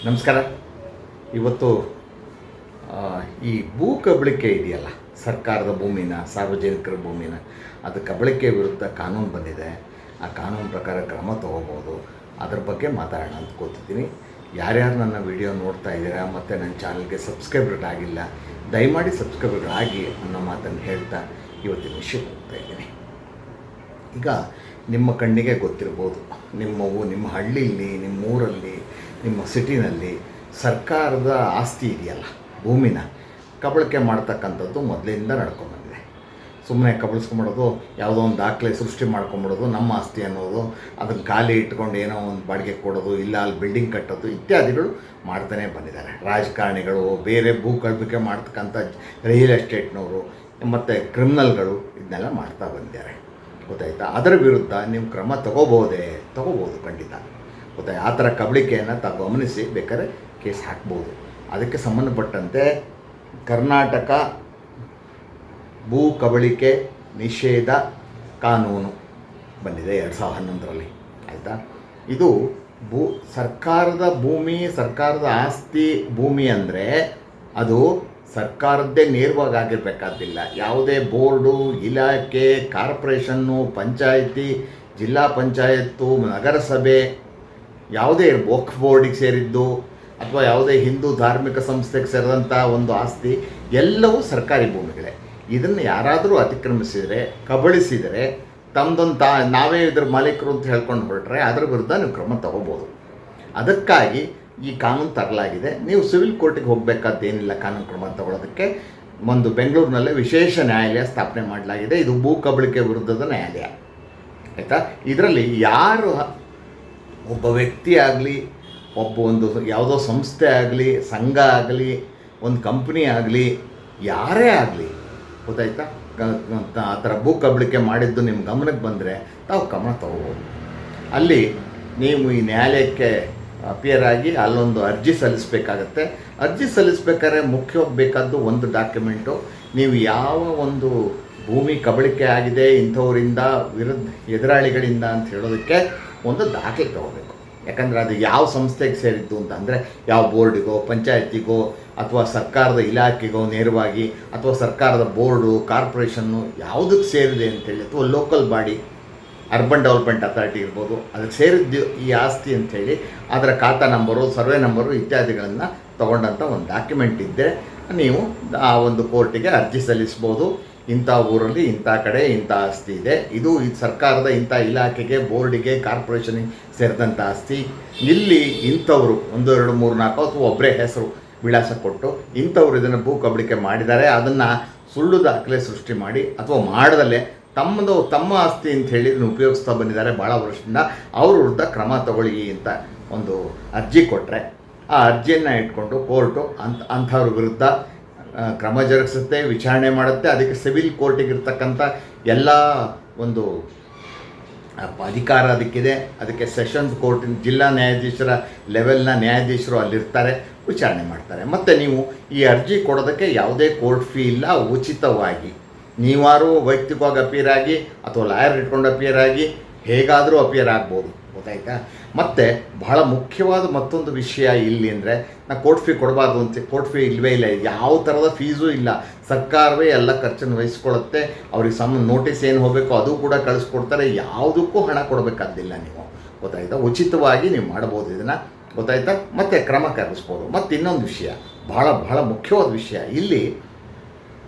ನಮಸ್ಕಾರ. ಇವತ್ತು ಈ ಭೂ ಕಬಳಿಕೆ ಇದೆಯಲ್ಲ, ಸರ್ಕಾರದ ಭೂಮಿನ, ಸಾರ್ವಜನಿಕರ ಭೂಮಿನ, ಅದು ಕಬಳಿಕೆ ವಿರುದ್ಧ ಕಾನೂನು ಬಂದಿದೆ. ಆ ಕಾನೂನು ಪ್ರಕಾರ ಕ್ರಮ ತೊಗೋಬೋದು. ಅದ್ರ ಬಗ್ಗೆ ಮಾತಾಡೋಣ ಅಂತ ಕೂತಿದ್ದೀನಿ. ಯಾರ್ಯಾರು ನನ್ನ ವಿಡಿಯೋ ನೋಡ್ತಾ ಇದ್ದೀರಾ ಮತ್ತು ನನ್ನ ಚಾನಲ್ಗೆ ಸಬ್ಸ್ಕ್ರೈಬರ್ ಆಗಿಲ್ಲ, ದಯಮಾಡಿ ಸಬ್ಸ್ಕ್ರೈಬರ್ ಆಗಿ ಅನ್ನೋ ಮಾತನ್ನು ಹೇಳ್ತಾ ಇವತ್ತಿನ ವಿಷಯಕ್ಕೆ ಹೋಗ್ತಾ ಇದ್ದೀನಿ. ಈಗ ನಿಮ್ಮ ಕಣ್ಣಿಗೆ ಗೊತ್ತಿರ್ಬೋದು, ನಿಮ್ಮ ಹಳ್ಳಿಯಲ್ಲಿ, ನಿಮ್ಮ ಊರಲ್ಲಿ, ನಿಮ್ಮ ಸಿಟಿನಲ್ಲಿ ಸರ್ಕಾರದ ಆಸ್ತಿ ಇದೆಯಲ್ಲ, ಭೂಮಿನ ಕಬಳಿಕೆ ಮಾಡ್ತಕ್ಕಂಥದ್ದು ಮೊದಲಿಂದ ನಡ್ಕೊಂಡ್ಬಂದಿದೆ. ಸುಮ್ಮನೆ ಕಬಳಿಸ್ಕೊಂಬಿಡೋದು, ಯಾವುದೋ ಒಂದು ದಾಖಲೆ ಸೃಷ್ಟಿ ಮಾಡ್ಕೊಂಬಿಡೋದು, ನಮ್ಮ ಆಸ್ತಿ ಅನ್ನೋದು, ಅದನ್ನು ಖಾಲಿ ಇಟ್ಕೊಂಡು ಏನೋ ಒಂದು ಬಾಡಿಗೆ ಕೊಡೋದು, ಇಲ್ಲ ಅಲ್ಲಿ ಬಿಲ್ಡಿಂಗ್ ಕಟ್ಟೋದು ಇತ್ಯಾದಿಗಳು ಮಾಡ್ತಾನೆ ಬಂದಿದ್ದಾರೆ. ರಾಜಕಾರಣಿಗಳು, ಬೇರೆ ಭೂ ಕಬಳಿಕೆ ಮಾಡ್ತಕ್ಕಂಥ ರಿಯಲ್ ಎಸ್ಟೇಟ್ನವರು ಮತ್ತು ಕ್ರಿಮಿನಲ್ಗಳು ಇದನ್ನೆಲ್ಲ ಮಾಡ್ತಾ ಬಂದಿದ್ದಾರೆ. ಗೊತ್ತಾಯ್ತಾ? ಅದರ ವಿರುದ್ಧ ನೀವು ಕ್ರಮ ತಗೋಬೋದು ಖಂಡಿತ. ಗೊತ್ತಾಯ್ತು? ಆ ಥರ ಕಬಳಿಕೆಯನ್ನು ಗಮನಿಸಿ ಬೇಕಾದ್ರೆ ಕೇಸ್ ಹಾಕ್ಬೋದು. ಅದಕ್ಕೆ ಸಂಬಂಧಪಟ್ಟಂತೆ ಕರ್ನಾಟಕ ಭೂ ಕಬಳಿಕೆ ನಿಷೇಧ ಕಾನೂನು ಬಂದಿದೆ 2011ರಲ್ಲಿ. ಆಯಿತಾ? ಇದು ಸರ್ಕಾರದ ಭೂಮಿ, ಸರ್ಕಾರದ ಆಸ್ತಿ ಭೂಮಿ ಅಂದರೆ ಅದು ಸರ್ಕಾರದ್ದೇ ನೇರವಾಗಿ ಆಗಿರಬೇಕಾದಿಲ್ಲ. ಯಾವುದೇ ಬೋರ್ಡು, ಇಲಾಖೆ, ಕಾರ್ಪೊರೇಷನ್ನು, ಪಂಚಾಯಿತಿ, ಜಿಲ್ಲಾ ಪಂಚಾಯತ್ತು, ನಗರಸಭೆ, ಯಾವುದೇ ವಕ್ಫ್ ಬೋರ್ಡಿಗೆ ಸೇರಿದ್ದು ಅಥವಾ ಯಾವುದೇ ಹಿಂದೂ ಧಾರ್ಮಿಕ ಸಂಸ್ಥೆಗೆ ಸೇರಿದಂಥ ಒಂದು ಆಸ್ತಿ ಎಲ್ಲವೂ ಸರ್ಕಾರಿ ಭೂಮಿಗಳೇ. ಇದನ್ನು ಯಾರಾದರೂ ಅತಿಕ್ರಮಿಸಿದರೆ, ಕಬಳಿಸಿದರೆ, ತಮ್ಮದೊಂದು ನಾವೇ ಇದ್ರ ಮಾಲೀಕರು ಅಂತ ಹೇಳ್ಕೊಂಡು ಹೊರಟ್ರೆ ಅದರ ವಿರುದ್ಧ ನೀವು ಕ್ರಮ ತಗೋಬೋದು. ಅದಕ್ಕಾಗಿ ಈ ಕಾನೂನು ತರಲಾಗಿದೆ. ನೀವು ಸಿವಿಲ್ ಕೋರ್ಟಿಗೆ ಹೋಗಬೇಕಾದ್ದೇನಿಲ್ಲ ಕಾನೂನು ಕ್ರಮ ತಗೊಳ್ಳೋದಕ್ಕೆ. ಒಂದು ಬೆಂಗಳೂರಿನಲ್ಲೇ ವಿಶೇಷ ನ್ಯಾಯಾಲಯ ಸ್ಥಾಪನೆ ಮಾಡಲಾಗಿದೆ. ಇದು ಭೂ ಕಬಳಿಕೆ ವಿರುದ್ಧದ ನ್ಯಾಯಾಲಯ. ಆಯಿತಾ? ಇದರಲ್ಲಿ ಯಾರು ಒಬ್ಬ ವ್ಯಕ್ತಿ ಆಗಲಿ, ಒಂದು ಯಾವುದೋ ಸಂಸ್ಥೆ ಆಗಲಿ, ಸಂಘ ಆಗಲಿ, ಒಂದು ಕಂಪ್ನಿ ಆಗಲಿ, ಯಾರೇ ಆಗಲಿ, ಗೊತ್ತಾಯ್ತಾ, ಆ ಥರ ಭೂ ಕಬಳಿಕೆ ಮಾಡಿದ್ದು ನಿಮ್ಮ ಗಮನಕ್ಕೆ ಬಂದರೆ ತಾವು ಕ್ರಮ ತಗೋಬೋದು. ಅಲ್ಲಿ ನೀವು ಈ ನ್ಯಾಯಾಲಯಕ್ಕೆ ಅಪಿಯರ್ ಆಗಿ ಅಲ್ಲೊಂದು ಅರ್ಜಿ ಸಲ್ಲಿಸಬೇಕಾಗತ್ತೆ. ಅರ್ಜಿ ಸಲ್ಲಿಸಬೇಕಾದ್ರೆ ಮುಖ್ಯವಾಗಿ ಬೇಕಾದ್ದು ಒಂದು ಡಾಕ್ಯುಮೆಂಟು. ನೀವು ಯಾವ ಒಂದು ಭೂಮಿ ಕಬಳಿಕೆ ಆಗಿದೆ ಇಂಥವರಿಂದ ಎದುರಾಳಿಗಳಿಂದ ಅಂತ ಹೇಳೋದಕ್ಕೆ ಒಂದು ದಾಖಲೆ ತಗೋಬೇಕು. ಯಾಕಂದರೆ ಅದು ಯಾವ ಸಂಸ್ಥೆಗೆ ಸೇರಿದ್ದು ಅಂತ, ಅಂದರೆ ಯಾವ ಬೋರ್ಡಿಗೋ, ಪಂಚಾಯತಿಗೋ, ಅಥವಾ ಸರ್ಕಾರದ ಇಲಾಖೆಗೋ ನೇರವಾಗಿ, ಅಥವಾ ಸರ್ಕಾರದ ಬೋರ್ಡು, ಕಾರ್ಪೊರೇಷನ್ನು ಯಾವುದಕ್ಕೆ ಸೇರಿದೆ ಅಂತೇಳಿ, ಅಥವಾ local body, urban development authority ಇರ್ಬೋದು, ಅದಕ್ಕೆ ಸೇರಿದ್ದು ಈ ಆಸ್ತಿ ಅಂಥೇಳಿ ಅದರ ಖಾತಾ ನಂಬರು, ಸರ್ವೆ ನಂಬರು ಇತ್ಯಾದಿಗಳನ್ನು ತೊಗೊಂಡಂಥ ಒಂದು ಡಾಕ್ಯುಮೆಂಟ್ ಇದ್ದರೆ ನೀವು ಆ ಒಂದು ಕೋರ್ಟಿಗೆ ಅರ್ಜಿ ಸಲ್ಲಿಸ್ಬೋದು. ಇಂಥ ಊರಲ್ಲಿ ಇಂಥ ಕಡೆ ಇಂಥ ಆಸ್ತಿ ಇದೆ, ಇದು ಸರ್ಕಾರದ ಇಂಥ ಇಲಾಖೆಗೆ, ಬೋರ್ಡಿಗೆ, ಕಾರ್ಪೊರೇಷನಿಗೆ ಸೇರಿದಂಥ ಆಸ್ತಿ, ಇಲ್ಲಿ ಇಂಥವರು 1, 2, 3, 4 ಅಥವಾ ಒಬ್ಬರೇ ಹೆಸರು ವಿಳಾಸ ಕೊಟ್ಟು ಇಂಥವ್ರು ಇದನ್ನು ಭೂ ಕಬಳಿಕೆ ಮಾಡಿದ್ದಾರೆ, ಅದನ್ನು ಸುಳ್ಳು ದಾಖಲೆ ಸೃಷ್ಟಿ ಮಾಡಿ ಅಥವಾ ಮಾಡದಲ್ಲೇ ತಮ್ಮ ಆಸ್ತಿ ಅಂತ ಹೇಳಿ ಇದನ್ನು ಉಪಯೋಗಿಸ್ತಾ ಬಂದಿದ್ದಾರೆ ಭಾಳ ವರ್ಷದಿಂದ, ಅವ್ರ ವಿರುದ್ಧ ಕ್ರಮ ತಗೊಳ್ಳಿ ಅಂತ ಒಂದು ಅರ್ಜಿ ಕೊಟ್ಟರೆ ಆ ಅರ್ಜಿಯನ್ನು ಇಟ್ಕೊಂಡು ಕೋರ್ಟು ಅಂಥವ್ರ ವಿರುದ್ಧ ಕ್ರಮ ಜರುಗಿಸುತ್ತೆ, ವಿಚಾರಣೆ ಮಾಡುತ್ತೆ. ಅದಕ್ಕೆ ಸಿವಿಲ್ ಕೋರ್ಟಿಗಿರ್ತಕ್ಕಂಥ ಎಲ್ಲ ಒಂದು ಅಧಿಕಾರ ಅದಕ್ಕಿದೆ. ಅದಕ್ಕೆ ಸೆಷನ್ಸ್ ಕೋರ್ಟಿನ ಜಿಲ್ಲಾ ನ್ಯಾಯಾಧೀಶರ ಲೆವೆಲ್ನ ನ್ಯಾಯಾಧೀಶರು ಅಲ್ಲಿರ್ತಾರೆ, ವಿಚಾರಣೆ ಮಾಡ್ತಾರೆ. ಮತ್ತು ನೀವು ಈ ಅರ್ಜಿ ಕೊಡೋದಕ್ಕೆ ಯಾವುದೇ ಕೋರ್ಟ್ ಫೀ ಇಲ್ಲ, ಉಚಿತವಾಗಿ ನೀವಾರು ವೈಯಕ್ತಿಕವಾಗಿ ಅಪಿಯರ್ ಆಗಿ ಅಥವಾ ಲಾಯರ್ ಇಟ್ಕೊಂಡು ಅಪಿಯರ್ ಆಗಿ ಹೇಗಾದರೂ ಅಪಿಯರ್ ಆಗ್ಬೋದು. ಗೊತ್ತಾಯ್ತಾ? ಮತ್ತು ಬಹಳ ಮುಖ್ಯವಾದ ಮತ್ತೊಂದು ವಿಷಯ ಇಲ್ಲಿ ಅಂದರೆ, ನಾನು ಕೋರ್ಟ್ ಫೀ ಕೊಡಬಾರ್ದು ಅಂತ, ಕೋರ್ಟ್ ಫೀ ಇಲ್ಲವೇ ಇಲ್ಲ, ಯಾವ ಥರದ ಫೀಸು ಇಲ್ಲ. ಸರ್ಕಾರವೇ ಎಲ್ಲ ಖರ್ಚನ್ನು ವಹಿಸ್ಕೊಳ್ಳುತ್ತೆ. ಅವ್ರಿಗೆ ನೋಟಿಸ್ ಏನು ಹೋಗಬೇಕೋ ಅದು ಕೂಡ ಕಳಿಸ್ಕೊಡ್ತಾರೆ. ಯಾವುದಕ್ಕೂ ಹಣ ಕೊಡಬೇಕಾದಿಲ್ಲ ನೀವು. ಗೊತ್ತಾಯ್ತಾ? ಉಚಿತವಾಗಿ ನೀವು ಮಾಡ್ಬೋದು ಇದನ್ನು. ಗೊತ್ತಾಯ್ತಾ? ಮತ್ತು ಕ್ರಮ ಕರೆಸ್ಬೋದು. ಮತ್ತು ಇನ್ನೊಂದು ವಿಷಯ, ಬಹಳ ಮುಖ್ಯವಾದ ವಿಷಯ, ಇಲ್ಲಿ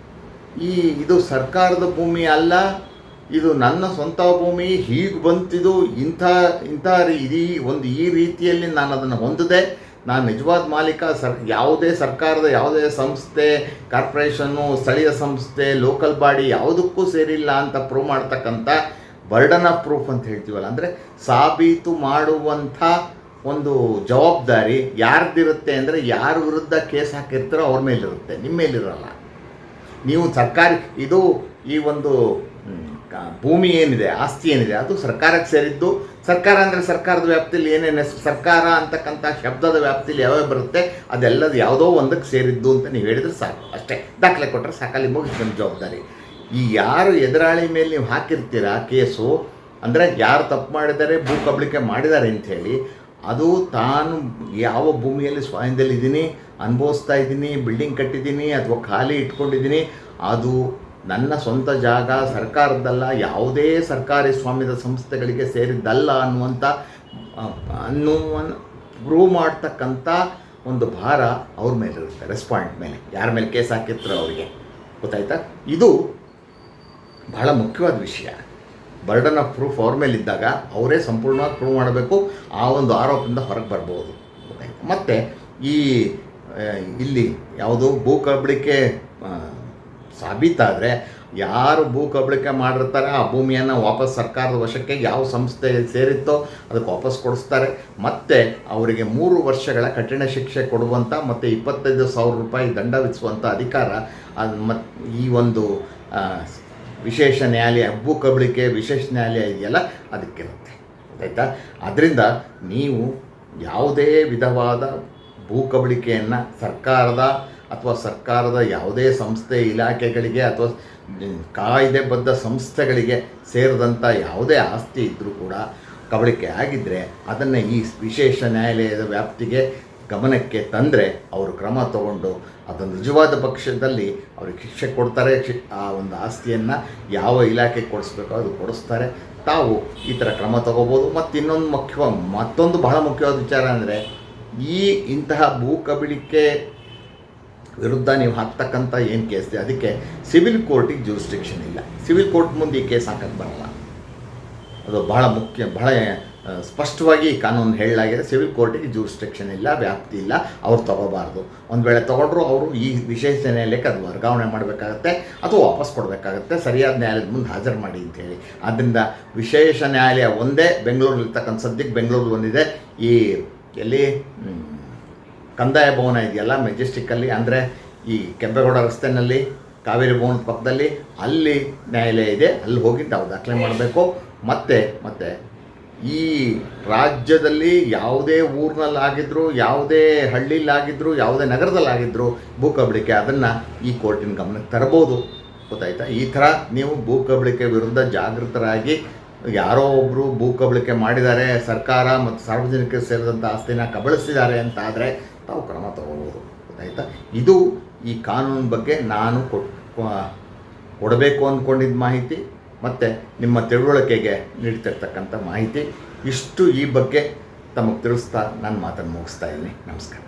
ಇದು ಸರ್ಕಾರದ ಭೂಮಿ ಅಲ್ಲ, ಇದು ನನ್ನ ಸ್ವಂತ ಭೂಮಿ, ಹೀಗೆ ಬಂತಿದ್ದು, ಈ ರೀತಿಯಲ್ಲಿ ನಾನು ಅದನ್ನು ಹೊಂದಿದೆ, ನಾನು ನಿಜವಾದ ಮಾಲೀಕ, ಯಾವುದೇ ಸರ್ಕಾರದ ಯಾವುದೇ ಸಂಸ್ಥೆ, ಕಾರ್ಪೊರೇಷನ್ನು, ಸ್ಥಳೀಯ ಸಂಸ್ಥೆ, ಲೋಕಲ್ ಬಾಡಿ ಯಾವುದಕ್ಕೂ ಸೇರಿಲ್ಲ ಅಂತ ಪ್ರೂವ್ ಮಾಡ್ತಕ್ಕಂಥ ಬರ್ಡನ್ ಆಫ್ ಪ್ರೂಫ್ ಅಂತ ಹೇಳ್ತೀವಲ್ಲ, ಅಂದರೆ ಸಾಬೀತು ಮಾಡುವಂಥ ಒಂದು ಜವಾಬ್ದಾರಿ ಯಾರ್ದಿರುತ್ತೆ ಅಂದರೆ, ಯಾರ ವಿರುದ್ಧ ಕೇಸ್ ಹಾಕಿರ್ತಾರೋ ಅವ್ರ ಮೇಲಿರುತ್ತೆ, ನಿಮ್ಮ ಮೇಲಿರಲ್ಲ. ನೀವು ಈ ಒಂದು ಭೂಮಿ ಏನಿದೆ, ಆಸ್ತಿ ಏನಿದೆ, ಅದು ಸರ್ಕಾರಕ್ಕೆ ಸೇರಿದ್ದು. ಸರ್ಕಾರ ಅಂದರೆ ಸರ್ಕಾರದ ವ್ಯಾಪ್ತಿಯಲ್ಲಿ ಏನೇನು ಸರ್ಕಾರ ಅಂತಕ್ಕಂಥ ಶಬ್ದದ ವ್ಯಾಪ್ತಿಯಲ್ಲಿ ಯಾವ್ಯಾವ ಬರುತ್ತೆ ಅದೆಲ್ಲದು ಯಾವುದೋ ಒಂದಕ್ಕೆ ಸೇರಿದ್ದು ಅಂತ ನೀವು ಹೇಳಿದರೆ ಸಾಕು, ಅಷ್ಟೇ. ದಾಖಲೆ ಕೊಟ್ಟರೆ ಸಾಕಲ್ಲಿ ಮುಗಿದು ನಿಮ್ಮ ಜವಾಬ್ದಾರಿ. ಈ ಯಾರು ಎದುರಾಳಿ ಮೇಲೆ ನೀವು ಹಾಕಿರ್ತೀರ ಕೇಸು, ಅಂದರೆ ಯಾರು ತಪ್ಪು ಮಾಡಿದ್ದಾರೆ, ಭೂ ಕಬಳಿಕೆ ಮಾಡಿದ್ದಾರೆ ಅಂಥೇಳಿ, ಅದು ತಾನು ಯಾವ ಭೂಮಿಯಲ್ಲಿ ಸ್ವಾಧೀನದಲ್ಲಿದ್ದೀನಿ, ಅನುಭವಿಸ್ತಾ ಇದ್ದೀನಿ, ಬಿಲ್ಡಿಂಗ್ ಕಟ್ಟಿದ್ದೀನಿ ಅಥವಾ ಖಾಲಿ ಇಟ್ಕೊಂಡಿದ್ದೀನಿ, ಅದು ನನ್ನ ಸ್ವಂತ ಜಾಗ, ಸರ್ಕಾರದ್ದಲ್ಲ, ಯಾವುದೇ ಸರ್ಕಾರಿ ಸ್ವಾಮ್ಯದ ಸಂಸ್ಥೆಗಳಿಗೆ ಸೇರಿದ್ದಲ್ಲ ಅನ್ನುವನ್ನು ಪ್ರೂವ್ ಮಾಡ್ತಕ್ಕಂಥ ಒಂದು ಭಾರ ಅವ್ರ ಮೇಲೆ ಇರುತ್ತೆ, ರೆಸ್ಪಾಂಡ್ ಮೇಲೆ, ಯಾರ ಮೇಲೆ ಕೇಸ್ ಹಾಕಿರ್ತಾರೋ ಅವರಿಗೆ. ಗೊತ್ತಾಯ್ತಾ? ಇದು ಬಹಳ ಮುಖ್ಯವಾದ ವಿಷಯ. ಬರ್ಡನ್ ಆಫ್ ಪ್ರೂಫ್ ಅವ್ರ ಮೇಲೆ ಇದ್ದಾಗ ಅವರೇ ಸಂಪೂರ್ಣವಾಗಿ ಪ್ರೂವ್ ಮಾಡಬೇಕು, ಆ ಒಂದು ಆರೋಪದಿಂದ ಹೊರಗೆ ಬರ್ಬೋದು. ಗೊತ್ತಾಯ್ತು? ಮತ್ತು ಇಲ್ಲಿ ಯಾವುದು ಭೂ ಕಬಳಿಕೆ ಸಾಬೀತಾದರೆ ಯಾರು ಭೂ ಕಬಳಿಕೆ ಮಾಡಿರ್ತಾರೆ ಆ ಭೂಮಿಯನ್ನು ವಾಪಸ್ ಸರ್ಕಾರದ ವಶಕ್ಕೆ ಯಾವ ಸಂಸ್ಥೆ ಸೇರಿತ್ತೋ ಅದಕ್ಕೆ ವಾಪಸ್ ಕೊಡಿಸ್ತಾರೆ. ಮತ್ತು ಅವರಿಗೆ 3 ವರ್ಷಗಳ ಕಠಿಣ ಶಿಕ್ಷೆ ಕೊಡುವಂಥ ಮತ್ತು 25,000 ರೂಪಾಯಿ ದಂಡ ವಿಧಿಸುವಂಥ ಅಧಿಕಾರ ಈ ಒಂದು ವಿಶೇಷ ನ್ಯಾಯಾಲಯ, ಭೂ ಕಬಳಿಕೆ ವಿಶೇಷ ನ್ಯಾಯಾಲಯ ಇದೆಯಲ್ಲ ಅದಕ್ಕಿರುತ್ತೆ. ಆಯಿತಾ? ಅದರಿಂದ ನೀವು ಯಾವುದೇ ವಿಧವಾದ ಭೂ ಕಬಳಿಕೆಯನ್ನು ಸರ್ಕಾರದ ಯಾವುದೇ ಸಂಸ್ಥೆ, ಇಲಾಖೆಗಳಿಗೆ ಅಥವಾ ಕಾಯ್ದೆಬದ್ಧ ಸಂಸ್ಥೆಗಳಿಗೆ ಸೇರಿದಂಥ ಯಾವುದೇ ಆಸ್ತಿ ಇದ್ದರೂ ಕೂಡ ಕಬಳಿಕೆ ಆಗಿದ್ದರೆ ಅದನ್ನು ಈ ವಿಶೇಷ ನ್ಯಾಯಾಲಯದ ವ್ಯಾಪ್ತಿಗೆ ಗಮನಕ್ಕೆ ತಂದರೆ ಅವರು ಕ್ರಮ ತಗೊಂಡು ಅದನ್ನು ನಿಜವಾದ ಪಕ್ಷದಲ್ಲಿ ಅವ್ರಿಗೆ ಶಿಕ್ಷೆ ಕೊಡ್ತಾರೆ. ಆ ಒಂದು ಆಸ್ತಿಯನ್ನು ಯಾವ ಇಲಾಖೆಗೆ ಕೊಡಿಸ್ಬೇಕೋ ಅದು ಕೊಡಿಸ್ತಾರೆ. ತಾವು ಈ ಥರ ಕ್ರಮ ತಗೋಬೋದು. ಮತ್ತು ಮತ್ತೊಂದು ಬಹಳ ಮುಖ್ಯವಾದ ವಿಚಾರ ಅಂದರೆ ಇಂತಹ ಭೂ ಕಬಳಿಕೆ ವಿರುದ್ಧ ನೀವು ಹಾಕ್ತಕ್ಕಂಥ ಏನು ಕೇಸ್ ಇದೆ ಅದಕ್ಕೆ ಸಿವಿಲ್ ಕೋರ್ಟಿಗೆ ಜ್ಯೂರಿಸ್ಡಿಕ್ಷನ್ ಇಲ್ಲ. ಸಿವಿಲ್ ಕೋರ್ಟ್ ಮುಂದೆ ಈ ಕೇಸ್ ಹಾಕಕ್ಕೆ ಬರಲ್ಲ. ಅದು ಬಹಳ ಸ್ಪಷ್ಟವಾಗಿ ಕಾನೂನು ಹೇಳಲಾಗಿದೆ. ಸಿವಿಲ್ ಕೋರ್ಟಿಗೆ ಜ್ಯೂರಿಸ್ಡಿಕ್ಷನ್ ಇಲ್ಲ, ವ್ಯಾಪ್ತಿ ಇಲ್ಲ, ಅವ್ರು ತಗೋಬಾರ್ದು. ಒಂದು ವೇಳೆ ತೊಗೊಂಡ್ರು ಅವರು ಈ ವಿಶೇಷ ನ್ಯಾಯಾಲಯಕ್ಕೆ ಅದು ವರ್ಗಾವಣೆ ಮಾಡಬೇಕಾಗತ್ತೆ ಅಥವಾ ವಾಪಸ್ ಕೊಡಬೇಕಾಗತ್ತೆ, ಸರಿಯಾದ ನ್ಯಾಯಾಲಯದ ಮುಂದೆ ಹಾಜರು ಮಾಡಿ ಅಂಥೇಳಿ. ಆದ್ದರಿಂದ ವಿಶೇಷ ನ್ಯಾಯಾಲಯ ಒಂದೇ ಬೆಂಗಳೂರಲ್ಲಿರ್ತಕ್ಕಂಥ, ಸದ್ಯಕ್ಕೆ ಬೆಂಗಳೂರು ಒಂದಿದೆ. ಎಲ್ಲಿ ಕಂದಾಯ ಭವನ ಇದೆಯಲ್ಲ ಮೆಜೆಸ್ಟಿಕ್ಕಲ್ಲಿ, ಅಂದರೆ ಈ ಕೆಂಪೇಗೌಡ ರಸ್ತೆಯಲ್ಲಿ ಕಾವೇರಿ ಭವನದ ಪಕ್ಕದಲ್ಲಿ ಅಲ್ಲಿ ನ್ಯಾಯಾಲಯ ಇದೆ. ಅಲ್ಲಿ ಹೋಗಿ ನಾವು ದಾಖಲೆ ಮಾಡಬೇಕು. ಮತ್ತು ಈ ರಾಜ್ಯದಲ್ಲಿ ಯಾವುದೇ ಊರಿನಲ್ಲಾಗಿದ್ದರೂ, ಯಾವುದೇ ಹಳ್ಳಿಲಾಗಿದ್ದರೂ, ಯಾವುದೇ ನಗರದಲ್ಲಾಗಿದ್ದರೂ ಭೂ ಕಬಳಿಕೆ ಅದನ್ನು ಈ ಕೋರ್ಟಿನ ಗಮನಕ್ಕೆ ತರಬಹುದು. ಗೊತ್ತಾಯ್ತಾ? ಈ ಥರ ನೀವು ಭೂ ಕಬಳಿಕೆ ವಿರುದ್ಧ ಜಾಗೃತರಾಗಿ, ಯಾರೋ ಒಬ್ಬರು ಭೂ ಕಬಳಿಕೆ ಮಾಡಿದ್ದಾರೆ, ಸರ್ಕಾರ ಮತ್ತು ಸಾರ್ವಜನಿಕರಿಗೆ ಸೇರಿದಂಥ ಆಸ್ತಿನ ಕಬಳಿಸಿದ್ದಾರೆ ಅಂತ ಆದರೆ ತಾವು ಕ್ರಮ ತಗೋಬೋದು. ಗೊತ್ತಾಯ್ತಾ? ಇದು ಈ ಕಾನೂನು ಬಗ್ಗೆ ನಾನು ಕೊಡಬೇಕು ಅಂದ್ಕೊಂಡಿದ್ದ ಮಾಹಿತಿ ಮತ್ತು ನಿಮ್ಮ ತಿಳುವಳಿಕೆಗೆ ನೀಡ್ತಿರ್ತಕ್ಕಂಥ ಮಾಹಿತಿ. ಇಷ್ಟು ಈ ಬಗ್ಗೆ ತಮಗೆ ತಿಳಿಸ್ತಾ ನಾನು ಮಾತನ್ನು ಮುಗಿಸ್ತಾ ಇದ್ದೀನಿ. ನಮಸ್ಕಾರ.